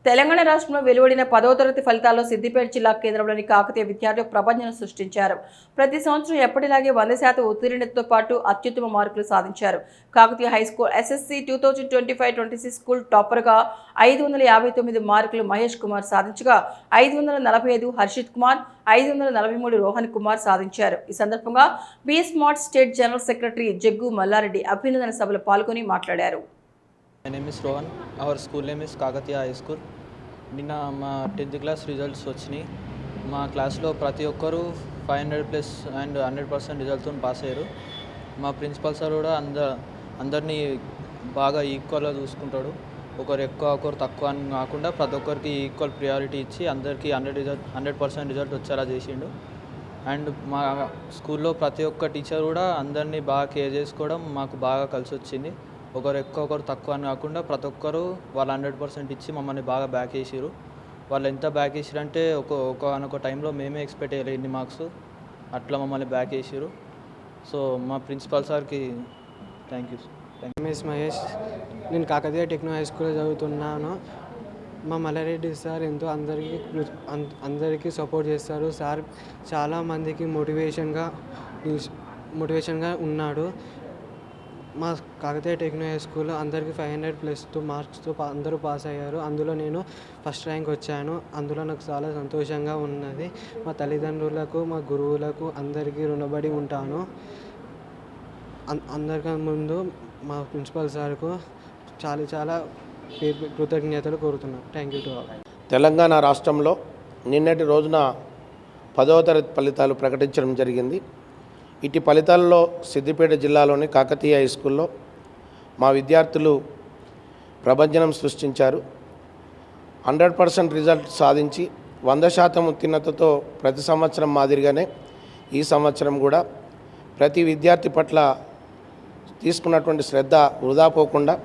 తెలంగాణ రాష్ట్రంలో వెలువడిన 10వ తరగతి ఫలితాల్లో సిద్దిపేట జిల్లా కేంద్రంలోని కాకతీయ విద్యార్థులు ప్రపంచం సృష్టించారు. ప్రతి సంవత్సరం ఎప్పటిలాగే 100% ఉత్తీర్ణతతో పాటు అత్యుత్తమ మార్కులు సాధించారు. కాకతీయ హైస్కూల్ ఎస్ఎస్సి 2025-26 స్కూల్ టాపర్గా 559 మార్కులు మహేష్ కుమార్ సాధించగా 545 హర్షిత్ కుమార్, 543 రోహన్ కుమార్ సాధించారు. ఈ సందర్భంగా B smart state general secretary Jaggu Mallareddy అభినందన సభలో పాల్గొని మాట్లాడారు. My name is Rohan. Our school name is Kakatiya High School. నిన్న మా 10th క్లాస్ రిజల్ట్స్ వచ్చినాయి. మా క్లాస్లో ప్రతి ఒక్కరు 500+ అండ్ 100% రిజల్ట్తో పాస్ అయ్యారు. మా ప్రిన్సిపల్ సార్ కూడా అందరినీ బాగా ఈక్వల్గా చూసుకుంటాడు. ఒకరు ఎక్కువ ఒకరు తక్కువ అని కాకుండా ప్రతి ఒక్కరికి ఈక్వల్ ప్రియారిటీ ఇచ్చి అందరికీ 100% రిజల్ట్ వచ్చేలా చేసిండు. అండ్ మా స్కూల్లో ప్రతి ఒక్క టీచర్ కూడా అందరినీ బాగా కేర్ చేసుకోవడం మాకు బాగా కలిసి వచ్చింది. ఒకరు ఎక్కువ ఒకరు తక్కువ అని కాకుండా ప్రతి ఒక్కరు వాళ్ళు 100% ఇచ్చి మమ్మల్ని బాగా బ్యాక్ చేసిరు. వాళ్ళు ఎంత బ్యాక్ చేసిరంటే ఒక టైంలో మేమే ఎక్స్పెక్ట్ చేయలేదు ఇన్ని మార్క్స్, అట్లా మమ్మల్ని బ్యాక్ చేసిరు. సో మా ప్రిన్సిపల్ సార్కి థ్యాంక్ యూ. మిస్ మహేష్, నేను కాకతీయ టెక్నో హై స్కూల్లో చదువుతున్నాను. మా మల్లారెడ్డి సార్ ఎంతో అందరికీ సపోర్ట్ చేస్తారు. సార్ చాలామందికి మోటివేషన్గా ఉన్నాడు. మా కాకతీయ టెక్నో హై స్కూల్లో అందరికీ 500+ మార్క్స్తో అందరూ పాస్ అయ్యారు. అందులో నేను ఫస్ట్ ర్యాంక్ వచ్చాను. అందులో నాకు చాలా సంతోషంగా ఉన్నది. మా తల్లిదండ్రులకు, మా గురువులకు అందరికీ రుణపడి ఉంటాను. అందరికీ ముందు మా ప్రిన్సిపల్ సార్కు చాలా కృతజ్ఞతలు కోరుతున్నాను. Thank you to all. Telangana రాష్ట్రంలో నిన్నటి రోజున 10వ తరగతి ఫలితాలు ప్రకటించడం జరిగింది. ఇటు ఫలితాల్లో సిద్దిపేట జిల్లాలోని కాకతీయ హై స్కూల్లో మా విద్యార్థులు ప్రభంజనం సృష్టించారు. 100% రిజల్ట్ సాధించి 100% ఉత్తీర్ణతతో ప్రతి సంవత్సరం మాదిరిగానే ఈ సంవత్సరం కూడా ప్రతి విద్యార్థి పట్ల తీసుకున్నటువంటి శ్రద్ధ వృధా పోకుండా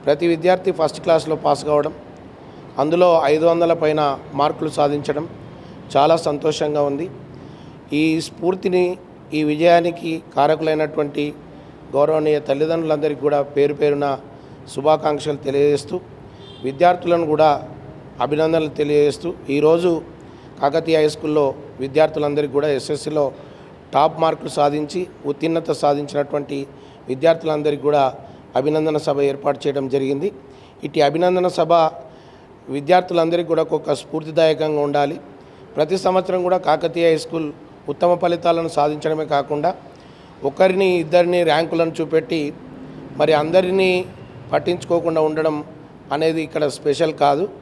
ప్రతి విద్యార్థి ఫస్ట్ క్లాస్లో పాస్ కావడం, అందులో 500 పైన మార్కులు సాధించడం చాలా సంతోషంగా ఉంది. ఈ స్ఫూర్తిని, ఈ విజయానికి కారకులైనటువంటి గౌరవనీయ తల్లిదండ్రులందరికీ కూడా పేరు పేరున శుభాకాంక్షలు తెలియజేస్తూ, విద్యార్థులను కూడా అభినందనలు తెలియజేస్తూ, ఈరోజు కాకతీయ హై స్కూల్లో విద్యార్థులందరికీ కూడా ఎస్ఎస్సిలో టాప్ మార్కులు సాధించి ఉత్తీర్ణత సాధించినటువంటి విద్యార్థులందరికీ కూడా అభినందన సభ ఏర్పాటు చేయడం జరిగింది. ఇటు అభినందన సభ విద్యార్థులందరికీ కూడా ఒక స్ఫూర్తిదాయకంగా ఉండాలి. ప్రతి సంవత్సరం కూడా కాకతీయ హై స్కూల్ ఉత్తమ ఫలితాలను సాధించడమే కాకుండా ఒకరిని ఇద్దరిని ర్యాంకులను చూపెట్టి మరి అందరినీ పట్టించుకోకుండా ఉండడం అనేది ఇక్కడ స్పెషల్ కాదు.